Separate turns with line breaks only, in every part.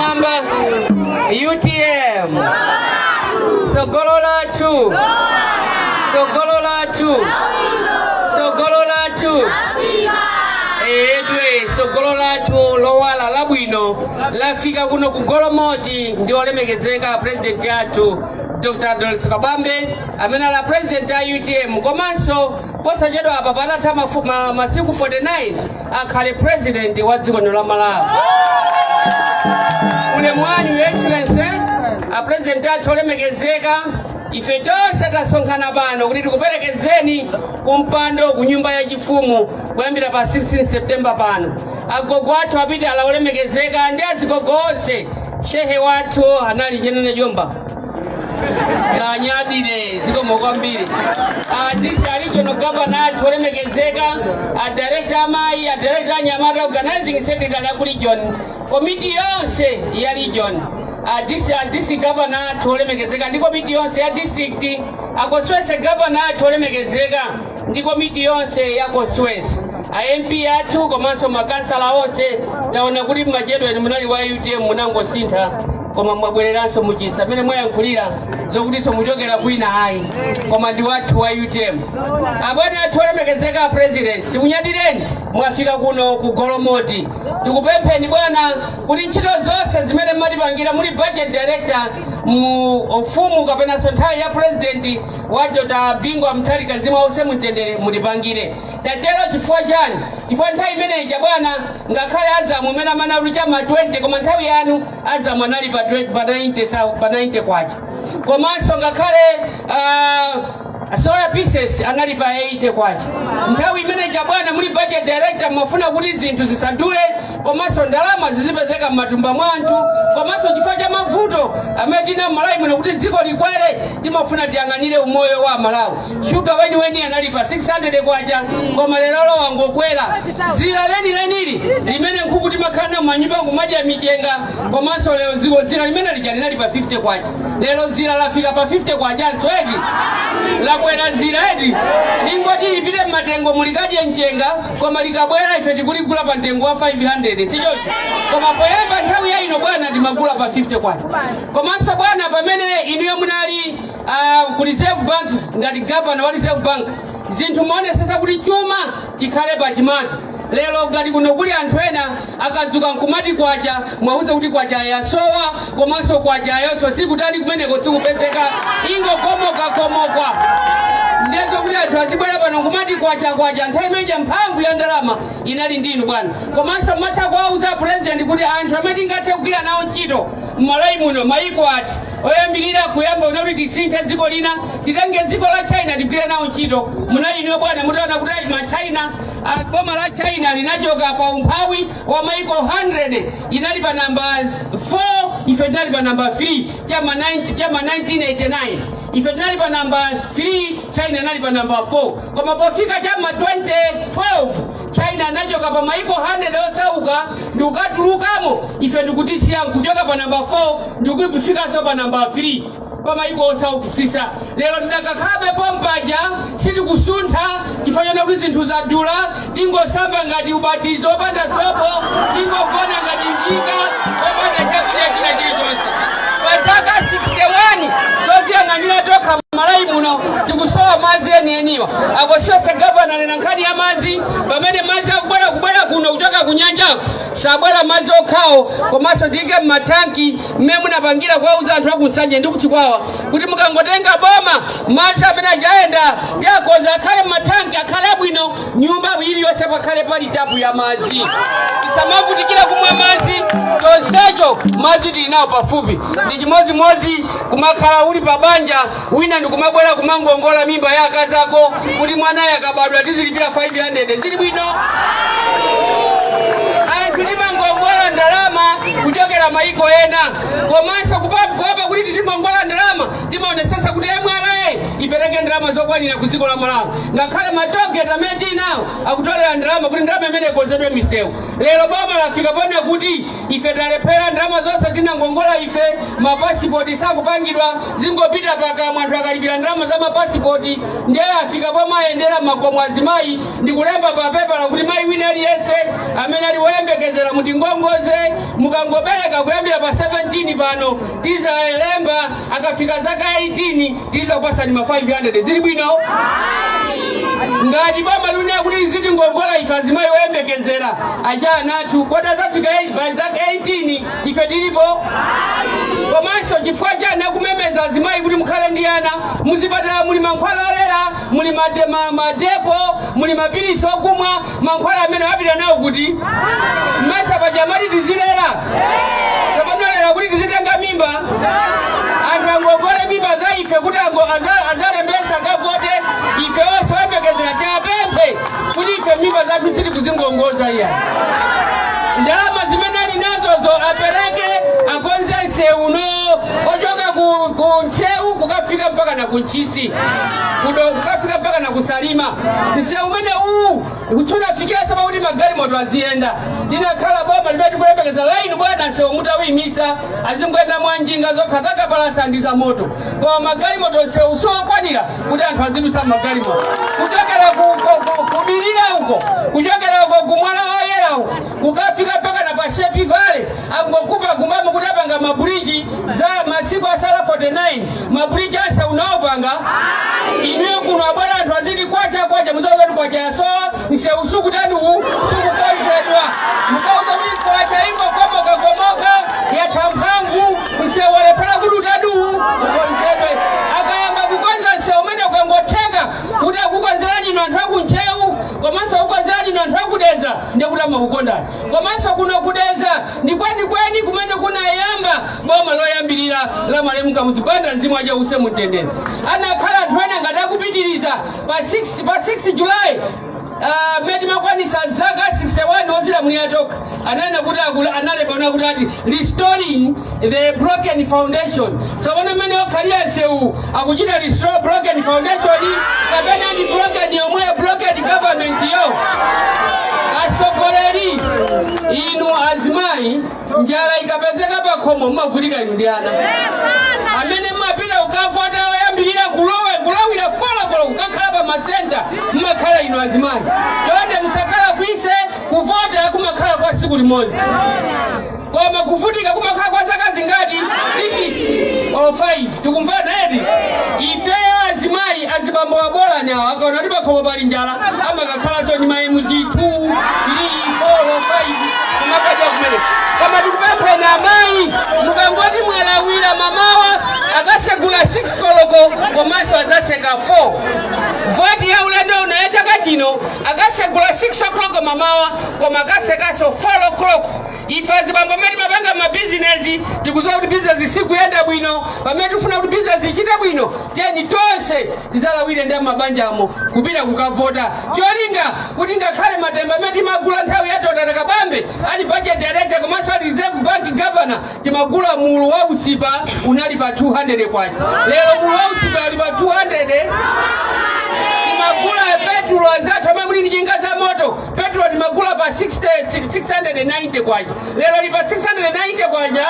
number UTM. Sogolola 2. Sogolola 2. Sogolola 2. Sogolola 2 lowala labwino lafika kuno kugolomoti ndi olemekezeka president yathu Dr. Doris Kabambe amene la president ya UTM komanso posachedwa apa patatha masiku 49 akhale president wa dziko la Malawi. Ulemu wanyu excellency a president yathu olemekezeka ife tonse tasonkhana pano kuti tikuperekezeni kumpando ku nyumba ya chifumu kuyambira pa 16 September pano. Agogo athu apita ala olemekezeka ndi azigogo onse. Shehe wathu anali Chenene Jomba Kanyadire zikomo kwambiri. This regional governor athu olemekezeka, a director amayi, a director Nyamata organizing secretary ya region, committee yonse ya region. This governor tolemekezeka ndi committee yonse ya district, akoswese governor tolemekezeka ndi committee yonse ya koswese. MP athu komanso makansala onse taona kuti machedwe munali wa UTM munangosintha koma mwabwereranso muchisa mene mwayankhulira zokutinso muchokera kwina ayi koma ndi wathu wa UTM. Abwana athu olemekezeka president tikunyadireni mwafika kuno ku Golomoti. Tikupempheni bwana kuti ntchito zonse zimene mmatipangira muli budget director mu ufumu kapena nthawi ya president wa Dr. Bingwa Mutharika Mzimu wonse mutendere mulipangire. Tatero chifukwa chani? Chifukwa nthawi imeneyi bwana ngakhale azamu amene amanalu chama 20 koma nthawi yanu azamu anali pa 90 kwacha. Komanso ngakhale soya pieces anali pa 80 kwacha. Nthawi imeneyi bwana muli budget director mwafuna kuti zinthu zisandule komanso ndalama zizipezeka m'matumba mwanthu komanso chifukwa cha mavuto amene tina Malawi muno kuti dziko likwere timafuna tiyang'anire umoyo wa Malawi. Sugar weni anali pa 600 kwacha koma lero wangokwera. Zira lenili limene nkhuku timakhala manyumba kumadya michenga komanso lero zira limene linali pa 50 kwacha. Lero zira lafika pa 50 kwacha nswedi lakwera zira edi lingoti lipite matengo mulikadye mchenga koma likabwera ife tikuligula pa mtengo wa 500 sichonse koma poyamba nthawi ya ino bwana timagula pa 50 kwacha. Komanso bwana pamene inuyo munali ku Reserve Bank ngati governor wa Reserve Bank zinthu muonesesa kuti chuma chikhale pa chimake. Lero ngati kuno kuli anthu ena akadzuka nkumati kwacha mwauze kuti kwacha yasowa komanso kwacha yonso sikutali kumeneko sikupezeka ingokomoka ndezo kuti anthu azibwera pano nkumati kwacha nthawi imeneyi mphamvu ya ndalama inali ndinu bwana. Komanso matha kuwauza president kuti anthu amene tingathe kugwira nawo ntchito m'Malawi muno mayiko ati oyambirira kuyamba unoti tisinthe dziko lina titenge dziko la China tigwire nawo ntchito. Munali iniyo bwana mutaona kuti China boma la China linachoka pa umphawi wa mayiko 100 inali pa number 4 ife tinali pa number 3 chama 1989 ife tinali pa number 3 China inali pa number 4 koma pofika chama 2012 China inachoka pa mayiko 100 osauka ndikatulukamo ife tikutisiya kuchoka pa number 4 ndikufika so pa number 3 kama iko osaukisisa. Lero tidakakhabe pompaja sili kusuntha chifanya kuti zinthu zadula tingosamba ngati ubatizo opanda sopo tingogona ngati njinga opanda chakudya china chilichonse. Pataka 61 toziyang'anira tokha Malawi muno tikusowa madzi enieniwa akoswese gavana lina nkhani ya madzi pamene madzi akubwera kuno kuchoka kunyanja sabwera madzi okhawo komanso tiyike m'matanki mmene munapangira kuwauza anthu akunsanje ndi kuchikwawa kuti mukangotenga boma madzi amene ajaenda tiakonza akhale m'matanki akhale abwino nyumba iliyonse pakhale pali tapu ya madzi tisamavutikira kumwa madzi tonsecho madzi tilinawo pafupi ndi chimodzimodzi kumakhala uli pa banja wina ndikumabwera kumangongola mimba ya akazako kuti mwanaye akabadwa tizilipira 500 zili bwino. Anthu timangongola ndalama kuchokera mayiko ena komanso kupapa kuti tizingongola ndalama timaone sasa kuti MRA ipereke ndalama zokwanira ku dziko la Malawi ngakhale matogeti amene tinawo akutolera ndalama kuti ndalama imene ikonzedwe misewu. Lero boma lafika pone kuti ife talephera ndalama zonse tinangongola ife mapasipoti sakupangidwa zingopita pakamwa anthu akalipira ndalama za mapasipoti ndiye afika poma ayendera makomo azimayi ndikulemba papepala kuti mayi wina aliyense amene ali woyembekezera mutingongoze mukangobereka kuyambira pa 17 pano tizalemba akafika zaka 18 tizakupasani ma 500 zili bwino ngati boma lunena kuti ziti ngongola ife azimayi woyembekezera achana athu kodi azafika zaka 18 ife tilipo komanso chifukwa chana kumemeza azimayi kuti mukhale ndi ana muzipatala muli mankhwala olera muli madepo muli mapilisi okumwa mankhwala amene wapita nawo kuti masa pajamati tizilera sapanolera kuti tizitenga mimba anthu angongole mimba za ife kuti azalembesa akavote ife onse oyembekezera tiapemphe kuti ife mimba zathu siti kuzingongoza iya ndalama zimene ali nazozo apereke akonze nsewu ochoka ku Nchewu kukafika mpaka na kunchisi kukafika mpaka na kusalima nsewu umene kutunafikia sababu kuti magari moto aziyenda linakhala boma libeti kulepekeza laini bwana nsewu mutawimisa azingoenda mwanjinga zokhazaka palasandiza moto kwa magari moto nsewu sokwanira kuti anthu azidusa magari moto kuchokera kubilira huko kuchokera kumwala woyera huko kukafika mpaka na pashepi vale angokupa kumama kuti apanga mabridge za masiku asala 49 mabridge asa unaopanga inyo kuno abwana anthu azidi kwacha muzoza tukwacha yasoa niseusuku tanu suku kozedwa mkauza wiki kwacha ingo komoka ya tampamvu mseuwalepala kudu tanu kukonzedwe akayamba kukonza nseumene ukangotega kuti akukonzera jino anthu akunchewu komanso kukonzera jino anthu akudeza ndekutama kukondana komanso kuno kudeza ndi kweni kumene kuna yamba boma loyambirira la malemuka muzibanda nzimu aja use mutendere anakhala anthu ena ngati akupitiriza pa 6 July medi makwanisa zaka 61 ozira muni atoka anayena kuti analebana kuti ati restoring the broken foundation so wana mene wakhalia nsewu akuchita restore broken foundation kapena ndi broken yomwe broken government yo asogoleri inu azimayi njala ikapezeka pakhomo mmavutika inu ndi ana amene mmapita ukavota oyambirira kulawira folokolo kukakhala pa masenta mmakhala inu azimayi chonde musakhala kwise kuvota kumakhala kwa siku limodzi koma kuvutika kumakhala kwa zaka zingati 6 or 5 tikumvana edi ifeyo azimayi azibambo wabola nawo akaona kuti pakhomo pali njala amakakhala ni mayi mujitu 3 4 or 5 kumakaja kumene kama tikupempha na mayi mukangoti mwalawira mamawa akasegula 6 koloko komanso azaseka 4 voti ya ulendo unayachaka chino akasegula 6 o'clock mamawa koma akasekaso 4 o'clock ifazi bambo meri mabanga mabizinesi tikuzoa kuti bizinesi sikuyenda bwino pamene tifuna kuti bizinesi ichite bwino tieni tonse tizalawire ndi mabanjamo kupita kukavota cholinga kuti ngakhale matemba amene timagula nthawi yatotata kabambe ali budget director komanso ali reserve bank governor timagula mulu wa usipa unali pa 200 kwacha lero mulu wa usipa ali pa 200 timagula petrol anzathu amene muli njinga za moto petrol timagula pa 690 kwacha lero li pa 690 kwacha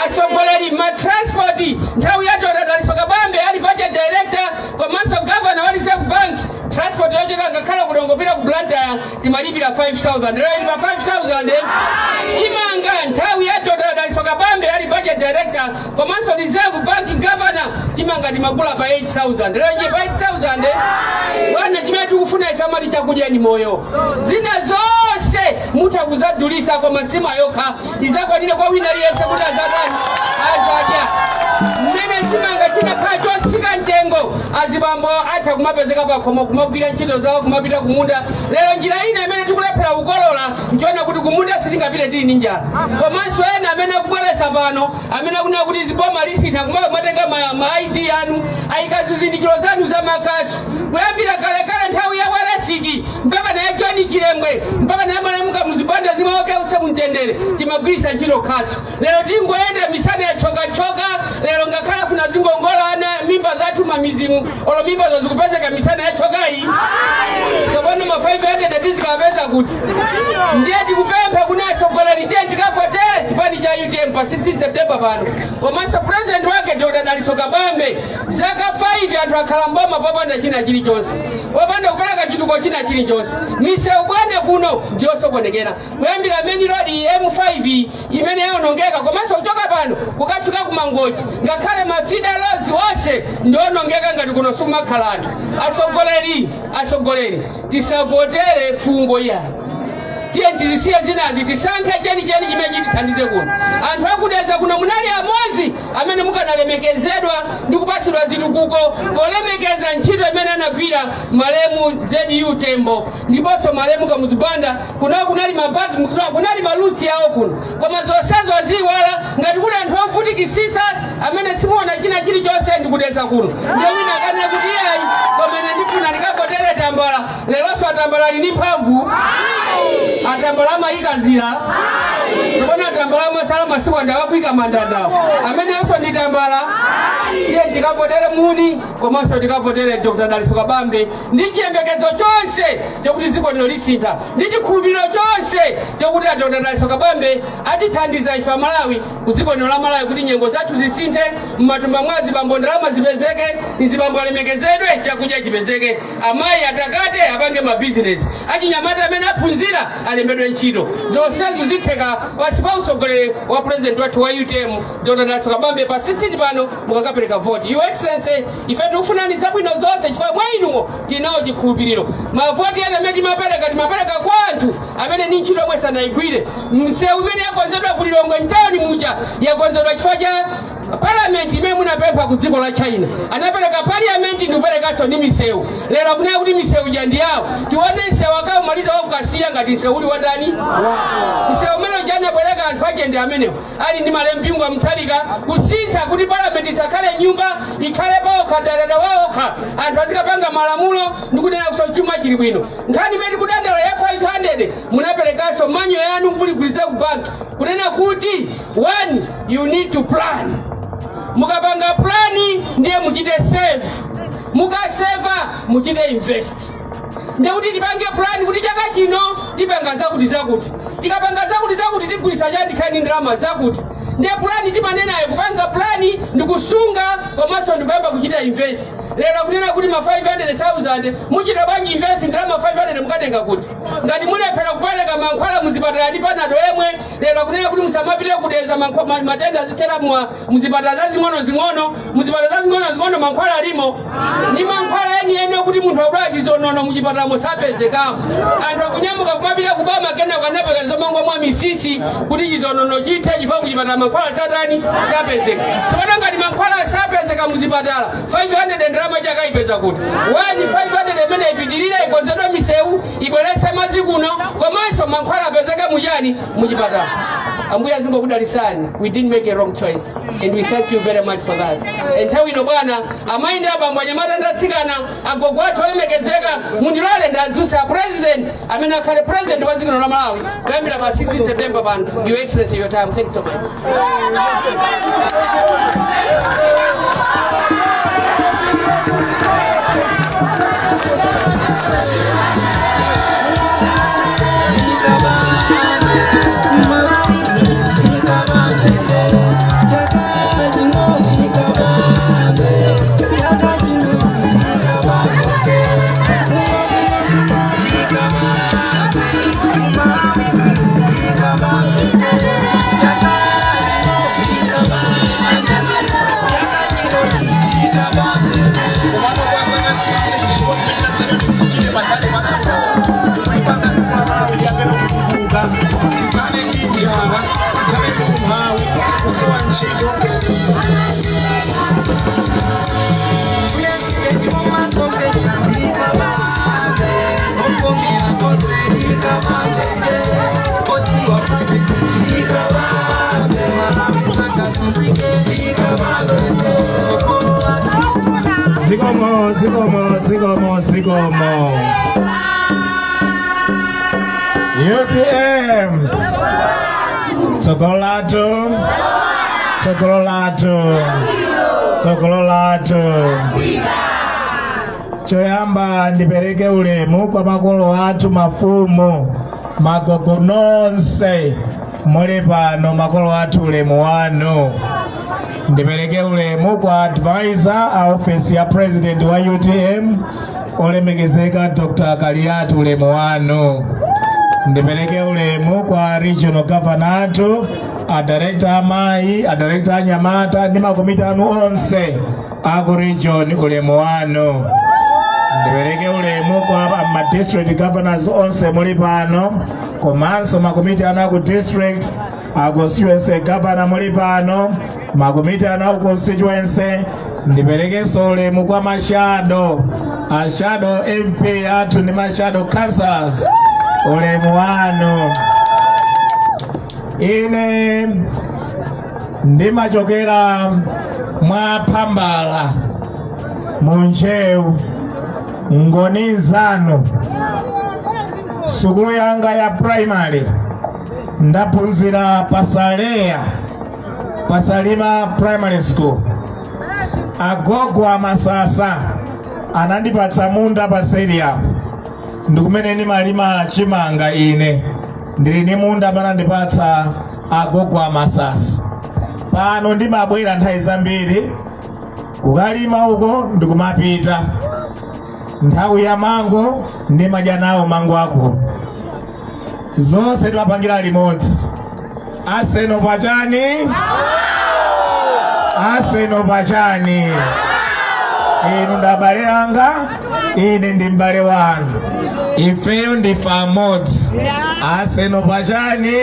asogoleri ma transport nthawi yatotata alisoka bambe ali budget director komanso governor wa reserve bank transport yocheka ngakhala kutongopita ku Blantyre timalipira 5,000 lero ili pa 5,000 imanga nthawi yatotata alisoka bambe ali budget director komanso reserve bank governor chimanga timagula pa 8,000 lero nje pa 8,000 wana chimene tikufuna ife amali chakudya ni moyo zina zonse mutakuzadulisa kwa masima yokha izakwanire kwa wina aliyese kuti azadani azadya mmene chimanga chinakhala chosika mtengo azibambo atha kumapezeka pakhomo kumagwira ntchito zawo kumapita kumunda lero njira ina imene tikulephera kukolola nchiona kuti kumunda sitingapite tili ndi njala komanso ena amene akubweresa pano amene akunena kuti ziboma lisintha kumatenga ma ID anu ayika zizindikiro zanu za makasu kuyambira kalekale nthawi ya walasiki mpaka naye John Chilembwe mpaka naye Malemuka muzibanda zimaoke use mtendere timagwirisa ntchito kasu lero tingoenda misana ya choka lero ngakhala funa zingongola ana mimba zathu mamizimu olo mimba zozikupezeka misana yachokai sobano ma 500 atizikapeza kuti ndiye tikupempha kunaso goleri change kafotere chipani cha UTM pa 16 September pano komanso president wake Dr. Daliso Kabambe zaka 5 anthu akhala mboma popanda china chilichonse popanda kupereka chituko china chilichonse misewu bwana kuno ndiyosokonekera kuyambira main road M5 imene yaonongeka komanso kuchoka pano kukafika kumangochi ngakhale mafida lozi wose ndionongeka ngati kuno sumakhala anthu asogoleri tisavotere fungo yanu tiye tizisiye zinazi tisankhe cheni chimene chitithandize kuno anthu akudeza kuno munali amodzi amene mukanalemekezedwa ndi kupatsidwa zitukuko polemekeza ntchito imene anagwira malemu ZU Tembo ndiponso malemu Kamuzibanda kunali malusi yawo kuno koma zonsezo aziwala ngati kuti anthu ovutikisisa amene simuona china chilichonse ndikudeza kuno ndiye wina akanena kuti iyayi koma ine ndifuna ndikavotere Tambala leronso Tambala ali ndi mphamvu Atambala mayika nzira kubona Tambala masala masiku ndawakwika mandanda amene yonso ndi Tambala iye ndikavotere muni komanso ndikavotere Dr. Daliso Kabambe ndi chiyembekezo chonse chokuti dziko lino lisintha ndi chikhulupiriro chonse chokuti Dr. Daliso Kabambe atithandiza ife Malawi ku dziko lino la Malawi kuti nyengo zathu zisinthe mmatumba mwa zibambo ndalama zipezeke zibambo alemekezedwe chakudya chipezeke amayi atakate apange mabizinesi achinyamata amene aphunzira alembedwe ntchito zonsezo zitheka pasi pa usogoleri wa president wathu wa UTM Dr. Daliso Kabambe pa 16 pano mukakapereka vote. Your Excellency ife tikufunani zabwino zonse chifukwa mwa inuwo tinawo chikhulupiriro mavoti ena amene timapereka kwa anthu amene ni ntchito yomwe sanayigwire msewu imene yakonzedwa ku Lilongwe ntawuni muja yakonzedwa chifukwa cha parliament imene munapempha ku dziko la China anapereka parliament ndikuperekanso ndi misewu lero akunena kuti misewu jandi yawo tione msewu akamaliza wakukasiya ngati msewu uli wadani msewu umene ujana bwereka anthu ajende amenewo ali ndi malempingwa mthalika kusintha kuti parliament isakhale nyumba ikhale paokha dalala waokha anthu azikapanga malamulo ndikunena kuso chuma chili bwino nkhani imene kudandala ya 500 munaperekanso manyo yanu mkuligwiritse ku banki kunena kuti one you need to plan mukapanga plani ndiye muchite save mukaseva muchite invest ndekuti tipange plani kuti chaka chino tipanga zakuti tikapanga zakuti tigulisa chani ndalama zakuti ndiye plani timanenayo kupanga plani ndikusunga komanso ndikuyamba kuchita invest lero kunena kuti ma 500,000 muchita bwanji invest ndalama 500 mukatenga kuti ngati mulephera kupereka mankhwala muzipatala ndi panado yemwe lero kunena kuti musamapite kudeza matenda azithera muzipatala zazing'ono muzipatala mankhwala alimo ndi mankhwala eni kuti munthu akudwala chizonono muchipatala musapezekamo anthu akunyamuka kumapita kubama kena kanapeka zomangwa mwa misisi kuti chizonono chithe chifukwa muchipatala mankhwala satani sapezeka sipata ngati mankhwala sapezeka muzipatala 500 ndalama chakaipeza kuti wani 500 imene ipitirira ikonzedwa misewu ibwerese madzi kuno komanso mankhwala apezeka mujani muchipatala ambuya zingo kudalisani we didn't make a wrong choice and we thank you very much for that nthawi ino bwana amayi abambo anyamata ndatsikana agogo athu olemekezeka mundilole ndadzutsa president amene akhale president wa dziko la Malawi kuyambira pa 16 September pano. Your Excellency, your time. Thank you so much.
Sigomo. UTM. Tsogolato. Sokolo latu. Choyamba ndipereke ulemu kwa makolo atu mafumu magogo nonse muli pano makolo atu ulemu wanu. Ndipereke ulemu kwa advisor a office ya president wa UTM olemekezeka Dr. Kaliatu ulemu wanu. Ndipereke ulemu kwa regional governor atu, a director amayi, a director anyamata ndi makomiti anu onse aku region ulemu wanu. Ndipereke ulemu kwa ma district governors onse muli pano, komanso makomiti anu aku district, a constituency governor muli pano, makomiti anu aku constituency. Ndipereke ulemu kwa mashado, a shadow MP atu ndi mashado councillors ulemu wanu. Ine ndimachokera mwa Pambala Muncheu Ngonizano. Sukulu yanga ya primary ndaphunzira Pasalima primary school. Agogo amasasa anandipatsa munda paseli apo ndikumene ndimalima chimanga. Ine ndili ni munda anandipatsa agogo amasasa. Pano ndimabwera nthawi zambiri kukalima uko ndikumapita. Nthawi ya mango ndimadya nawo mango ako. Zonse timapangira limodzi. Aseno pachani. Inu ndabale anga, ine ndi mbale wanu. Ifeyo ndife amodzi. Aseno pachani.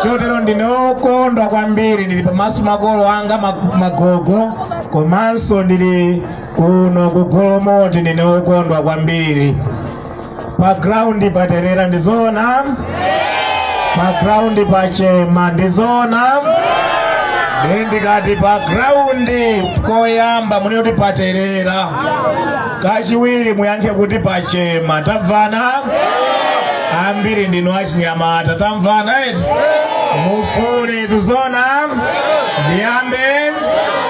Chotero ndine okondwa kwambiri ndili pamaso makolo anga magogo, komanso ndili kuno kugolomoti ndine okondwa kwambiri. Pa ground paterera ndizona, pa ground pachema ndizona. Ndikati pa ground koyamba mune kuti paterera, kachiwiri muyankhe kuti pachema. Tamvana? Ambiri ndinu achinyamata. Tamvana eti? Mufule tuzona. Ndiyambe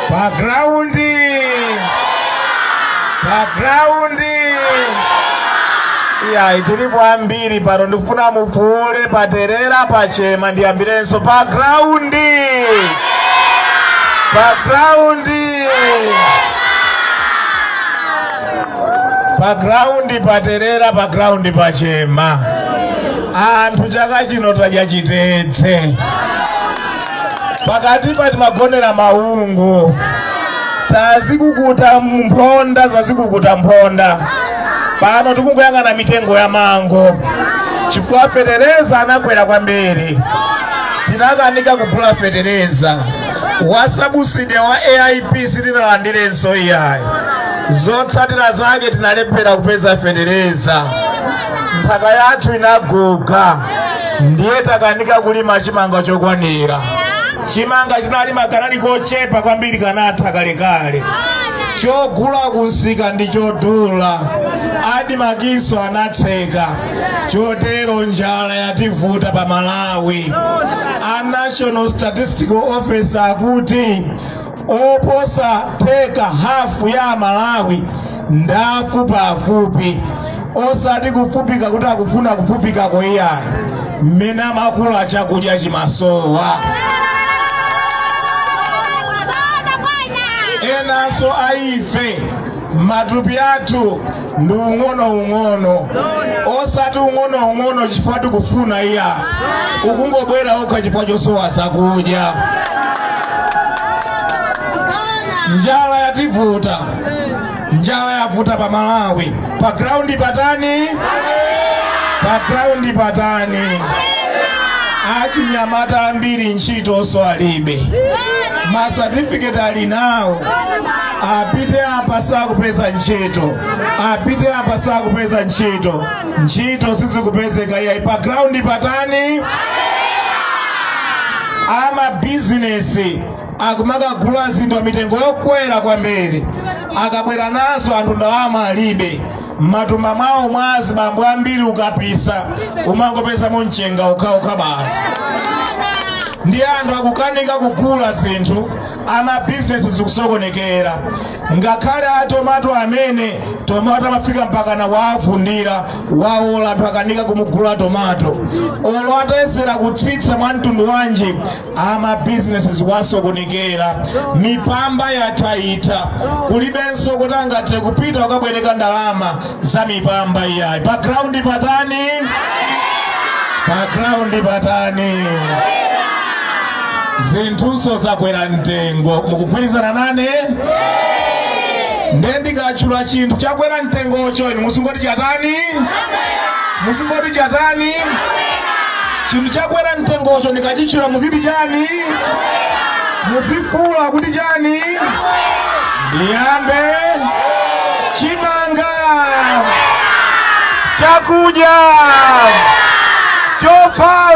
pa ground. Ya itilipo ambiri pano ndifuna mufule paterera pachema. Ndiyambirenso pa ground. Pa ground paterera, pa ground pachema. Anthu chaka chino tadya chitetse. Pakati pati magonera maungu. Tazikukuta mphonda. Pano tikungoyang'ana mitengo ya mango. Chifukwa fetereza anakwera kwambiri. Tinakanika kuphula fetereza. Wasabuside wa AIP sitinalandirenso iyayi. Zotsatira zake tinalephera kupeza fetereza. Nthaka yathu inaguga. Ndiye takanika kulima chimanga chokwanira. Chimanga chinalima kanali kochepa kwambiri kanatha kalekale. Chogula kunsika ndi chodula. Adi makiso anatseka. Chotero njala yativuta pa Malawi. A National Statistical Office akuti oposa teka hafu ya Malawi ndafupafupi. Osati kufupika kuti akufuna kufupika koiyayi. Mmene makulu achakudya chimasowa. Enanso aife matupi athu ndi ung'ono. Osati ung'ono chifukwa tikufuna iya. Ukungobwera okha chifukwa chosowa zakudya. Njala yativuta. Njala yavuta pa Malawi. Pa ground patani. Achinyamata ambiri ntchito oso alibe. Ma certificate ali nawo. Apite apa sakupeza ntchito. Ntchito sizikupezeka iya. Pa ground patani. Ama business akumaka gula zinthu mitengo yokwera kwambiri. Akabwera nazo anthu ndalama alibe. Matumba mwawo mwazi bambo ambiri ukapisa. Umangopeza mchenga ukha basi. ndi anthu akukanika kugula zinthu, ama business zikusokonekera. Ngakhale atomato amene tomato amafika mpaka na wavundira waola anthu akanika kumugula tomato. Olo atayesera kutsitsa mwa mtundu wanji, ama business zikusokonekera. Mipamba yataita, kulibenso kuti angathe kupita ukabwereka ndalama za mipamba iyayi. Background patani? Background patani? Zinthuso zakwera mtengo. Mukugwirizana nane? Ndikachula chinthu chakwera mtengocho inu musingoti chatani? Musingoti chatani? Chinthu chakwera mtengocho ndikachichula muziti chani? Muzifula kuti chani? Ndiyambe chimanga, chakudya, chofa